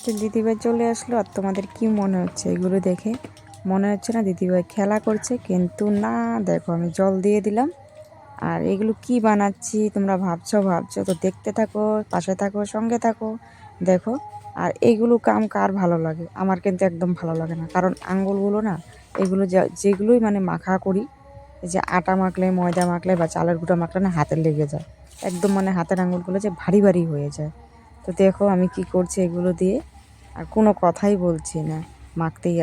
যে দিদিভাই চলে আসলো। আর তোমাদের কি মনে হচ্ছে এগুলো দেখে? মনে হচ্ছে না দিদিভাই খেলা করছে, কিন্তু না, দেখো আমি জল দিয়ে দিলাম। আর এগুলো কি বানাচ্ছি তোমরা ভাবছো ভাবছো, তো দেখতে থাকো, পাশে থাকো, সঙ্গে থাকো, দেখো। আর এইগুলো কাম কার ভালো লাগে? আমার কিন্তু একদম ভালো লাগে না, কারণ আঙ্গুলগুলো না, এগুলো যেগুলোই মানে মাখা করি, এই যে আটা মাখলে, ময়দা মাখলে বা চালের গুঁড়া মাখলে না হাতে লেগে যায়, একদম মানে হাতের আঙ্গুলগুলো যে ভারী ভারী হয়ে যায়। তো দেখো আমি কি করছি এগুলো দিয়ে, আর কোনো কথাই বলছি না, মাখতেই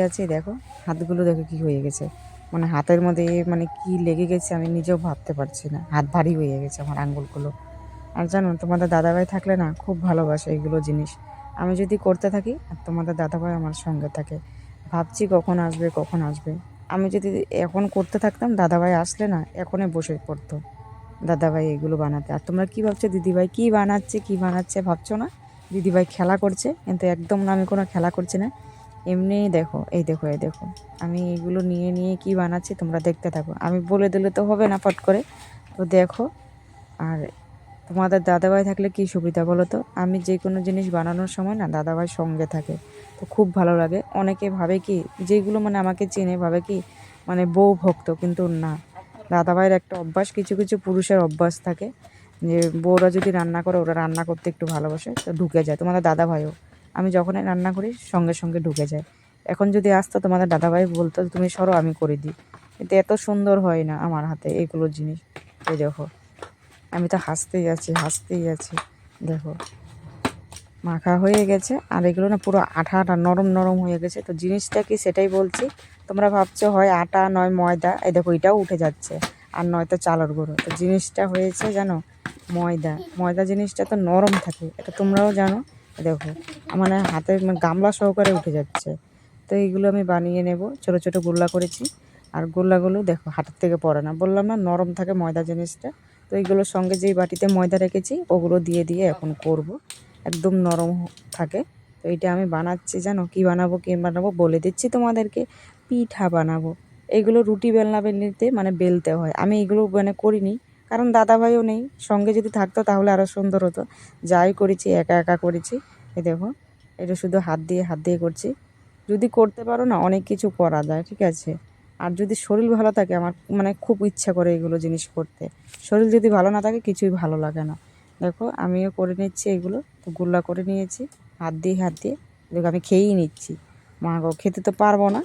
আছি। দেখো হাতগুলো দেখো কি হয়ে গেছে, মানে হাতের মধ্যে মানে কি লেগে গেছে আমি নিজেও ভাবতে পারছি না, হাত ভারী হয়ে গেছে আমার আঙ্গুলগুলো। আর জানো তোমাদের দাদাভাই থাকলে না খুব ভালোবাসে এইগুলো জিনিস, আমি যদি করতে থাকি আর তোমাদের দাদাভাই আমার সঙ্গে থাকে। ভাবছি কখন আসবে কখন আসবে। আমি যদি এখন করতে থাকতাম, দাদাভাই আসলে না এখনই বসে পড়তো দাদাভাই এগুলো বানাতে। আর তোমরা কি ভাবছো দিদিভাই কি বানাচ্ছে কি বানাচ্ছে ভাবছো না? দিদিভাই খেলা করছে, কিন্তু একদম না, আমি কোনো খেলা করছি না। এমনিই দেখো, এই দেখো আমি এগুলো নিয়ে নিয়ে কি বানাচ্ছি তোমরা দেখতে থাকো, আমি বলে দিলে তো হবে না ফট করে। তো দেখো। আর তোমাদের দাদাভাই থাকলে কি সুবিধা বলো তো, আমি যে কোনো জিনিস বানানোর সময় না দাদাভাই সঙ্গে থাকে, তো খুব ভালো লাগে। অনেকে ভাবে কি, যেগুলো মানে আমাকে চেনে ভাবে কি মানে বউ ভক্ত, কিন্তু না, দাদাভাইয়ের একটা অভ্যাস, কিছু কিছু পুরুষের অভ্যাস থাকে যে বউরা যদি রান্না করে, ওরা রান্না করতে একটু ভালোবাসে, তো ঢুকে যায়। তোমাদের দাদাভাইও, আমি যখনই রান্না করি সঙ্গে সঙ্গে ঢুকে যায়। এখন যদি আসতো তোমাদের দাদাভাই বলতো তুমি সরো আমি করে দিই, কিন্তু এত সুন্দর হয় না আমার হাতে এগুলো জিনিস। এই দেখো আমি তো হাসতেই আছি। দেখো মাখা হয়ে গেছে, আর এগুলো না পুরো আঠা আঠা নরম নরম হয়ে গেছে। তো জিনিসটা কি সেটাই বলছি, তোমরা ভাবছো হয় আটা নয় ময়দা, এই দেখো এটাও উঠে যাচ্ছে, আর নয়তো চালের গুঁড়ো। তো জিনিসটা হয়েছে জানো ময়দা। ময়দা জিনিসটা তো নরম থাকে, এটা তোমরাও জানো। দেখো মানে হাতে গামলা সহকারে উঠে যাচ্ছে। তো এইগুলো আমি বানিয়ে নেব, ছোট ছোট গোল্লা করেছি। আর গোল্লাগুলো দেখো হাতের থেকে পড়ে না, বললাম না নরম থাকে ময়দা জিনিসটা। তো এইগুলোর সঙ্গে যেই বাটিতে ময়দা রেখেছি ওগুলো দিয়ে দিয়ে এখন করব, একদম নরম থাকে। তো এইটা আমি বানাচ্ছি, জানো কি বানাবো বলে দিচ্ছি তোমাদেরকে, পিঠা বানাবো। এইগুলো রুটি বেলনা বেলনিতে মানে বেলতে হয়, আমি এগুলো মানে করিনি, কারণ দাদাভাইও নেই সঙ্গে, যদি থাকতো তাহলে আরও সুন্দর হতো। যাই করেছি একা একা করেছি। এই দেখো এটা শুধু হাত দিয়ে করছি। যদি করতে পারো না অনেক কিছু করা যায়, ঠিক আছে। আর যদি শরীর ভালো থাকে, আমার মানে খুব ইচ্ছা করে এগুলো জিনিস করতে। শরীর যদি ভালো না থাকে কিছুই ভালো লাগে না। দেখো আমিও করে নিচ্ছি এগুলো, তো গুল্লা করে নিয়েছি হাত দিয়ে। দেখো আমি খেয়েই নিচ্ছি, মা গো খেতে তো পারবো না,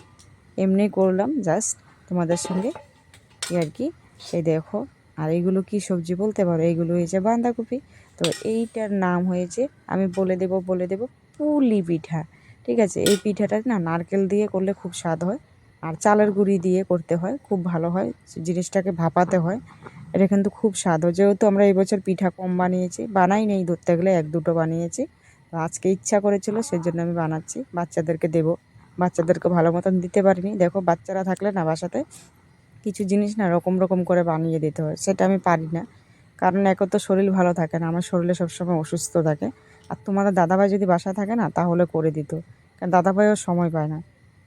এমনি করলাম জাস্ট তোমাদের সঙ্গে আর কি। এই দেখো। আর এইগুলো কি সবজি বলতে পারো? এইগুলো হয়েছে বাঁধাকপি। তো এইটার নাম হয়েছে, আমি বলে দেব পুলি পিঠা। ঠিক আছে, এই পিঠাটা না নারকেল দিয়ে করলে খুব স্বাদ হয়, আর চালের গুঁড়ি দিয়ে করতে হয়, খুব ভালো হয়। জিনিসটাকে ভাপাতে হয়, এটা কিন্তু খুব স্বাদ হয়। যেহেতু আমরা এই বছর পিঠা কম বানিয়েছি, বানাই নেই ধরতে গেলে, এক দুটো বানিয়েছি। তো আজকে ইচ্ছা করেছিল সেজন্য আমি বানাচ্ছি, বাচ্চাদেরকে দেবো। বাচ্চাদেরকে ভালো মতন দিতে পারিনি। দেখো বাচ্চারা থাকলে না বাসাতে কিছু জিনিস না রকম রকম করে বানিয়ে দিতে হয়, সেটা আমি পারি না, কারণ এক তো শরীর ভালো থাকে না, আমার শরীরে সবসময় অসুস্থ থাকে। আর তোমাদের দাদাভাই যদি বাসায় থাকে না তাহলে করে দিত, কারণ দাদাভাইও সময় পায় না।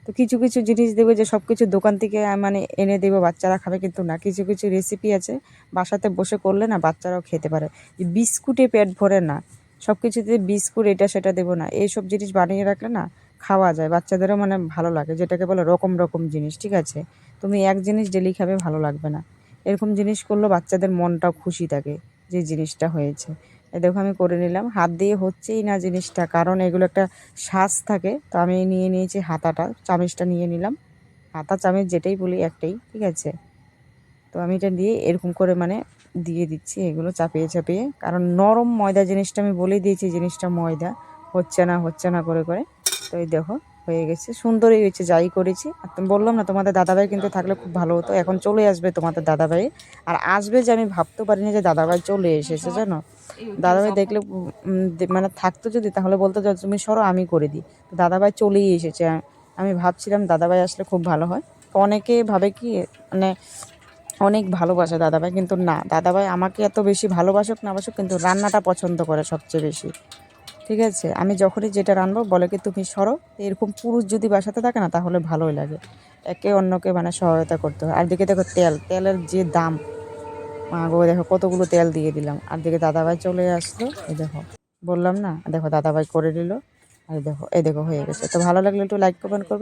তো কিছু কিছু জিনিস দেবে যে সব কিছু দোকান থেকে মানে এনে দেবো বাচ্চারা খাবে, কিন্তু না, কিছু কিছু রেসিপি আছে বাসাতে বসে করলে না বাচ্চারাও খেতে পারে। যে বিস্কুটে পেট ভরে না, সব কিছুতে বিস্কুট এটা সেটা দেবো না, এইসব জিনিস বানিয়ে রাখলে না খাওয়া যায়, বাচ্চাদেরও মানে ভালো লাগে, যেটাকে বলে রকম রকম জিনিস, ঠিক আছে। তুমি এক জিনিস ডেলি খাবে ভালো লাগবে না, এরকম জিনিস করলে বাচ্চাদের মনটাও খুশি থাকে, যে জিনিসটা হয়েছে। এ দেখো আমি করে নিলাম, হাত দিয়ে হচ্ছেই না জিনিসটা, কারণ এগুলো একটা শ্বাস থাকে। তো আমি নিয়ে নিয়েছি হাতাটা, চামিচটা নিয়ে নিলাম, হাতা চামিচ যেটাই বলি একটাই, ঠিক আছে। তো আমি এটা দিয়ে এরকম করে মানে দিয়ে দিচ্ছি এগুলো চাপিয়ে চাপিয়ে, কারণ নরম ময়দা জিনিসটা, আমি বলেই দিয়েছি জিনিসটা ময়দা, হচ্ছে না করে করে। তো এই দেখো হয়ে গেছে, সুন্দরই হয়েছে যাই করেছি। আর তুমি বললাম না তোমাদের দাদাভাই কিন্তু থাকলে খুব ভালো হতো, এখন চলে আসবে তোমাদের দাদাভাই। আর আসবে যে আমি ভাবতেও পারিনি যে দাদাভাই চলে এসেছে, জানো। দাদাভাই দেখলে মানে থাকতো যদি, তাহলে বলতো যে তুমি সরো আমি করে দিই। তো দাদাভাই চলেই এসেছে, আমি ভাবছিলাম দাদাভাই আসলে খুব ভালো হয়। তো অনেকে ভাবে কি মানে অনেক ভালোবাসে দাদাভাই, কিন্তু না, দাদাভাই আমাকে এত বেশি ভালোবাসুক না বাসুক, কিন্তু রান্নাটা পছন্দ করে সবচেয়ে বেশি, ঠিক আছে। আমি যখনই যেটা রান্নাবো বলে কি তুমি সরো। এরকম পুরুষ যদি বাসাতে থাকে না তাহলে ভালোই লাগে, একে অন্যকে মানে সহায়তা করতে হয়। আর দিকে দেখো তেলের যে দাম, মা গো দেখো কতগুলো তেল দিয়ে দিলাম। আর দিকে দাদাভাই চলে আসলো, এই দেখো বললাম না, দেখো দাদাভাই করে নিল। আর দেখো এই দেখো হয়ে গেছে। তো ভালো লাগলে একটু লাইক কমেন্ট করবে।